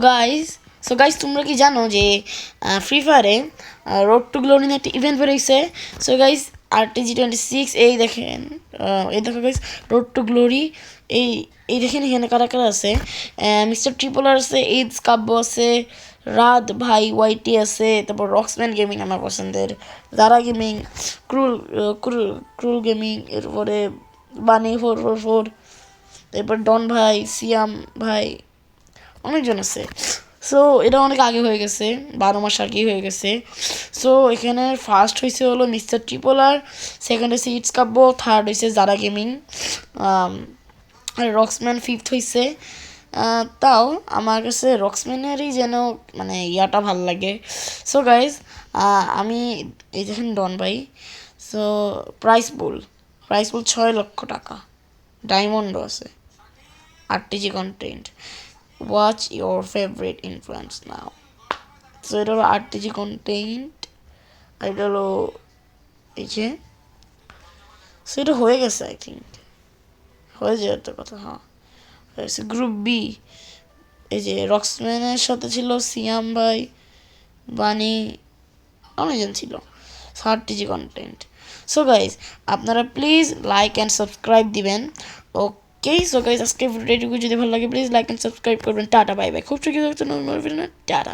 Guys guys তোমরা কি জানো যে ফ্রি ফায়ারে রোড টু গ্লোরি নিয়ে একটা ইভেন্ট বেরোইছে। গাইস RTG26 এই দেখো গাইস, রোড টু গ্লোরি। এই এই দেখেন এখানে কারা কারা আছে। মিস্টার ট্রিপলার আছে, এইডস কাব্য আছে, রাত ভাই ওয়াইটি আছে, তারপর রক্সম্যান গেমিং আমার পছন্দের, জারা গেমিং, ক্রুল ক্রুল ক্রুল গেমিং, এরপরে বানি 444, তারপর ডন ভাই, সিয়াম ভাই, অনেকজন আছে। এটা অনেক আগে হয়ে গেছে, 12 মাস আগেই হয়ে গেছে। এখানে ফার্স্ট হয়েছে হলো মিস্টার ট্রিপলার, সেকেন্ড হয়েছে ইটস কাব্য, থার্ড হয়েছে জারা গেমিং, আর রক্সম্যান ফিফথ হয়েছে। তাও আমার কাছে রক্সম্যানেরই যেন মানে ইয়াটা ভাল লাগে। গাইজ আমি এই দেখেন ডন ভাই। সো প্রাইস পুল 6 লক্ষ টাকা, ডায়মন্ডও আছে, RTG content. Watch your favourite influence now. এটা হলো RTG কন্টেন্ট, আর এটা হলো এই যে। এটা হয়ে গেছে, আই থিঙ্ক হয়ে যাওয়ার তো কথা। হ্যাঁ হয়েছে। গ্রুপ বি, এই যে রক্সম্যানের সাথে ছিল সিয়াম ভাই, বানি, অনেকজন ছিল। RTG content. গাইজ আপনারা প্লিজ লাইক অ্যান্ড সাবস্ক্রাইব দিবেন। ওকে গাইজ, আজকে ভিডিওটুকু যদি ভালো লাগে প্লিজ লাইক অ্যান্ড সাবস্ক্রাইব করবেন। টাটা বাই বাই, খুব চুকি টাটা।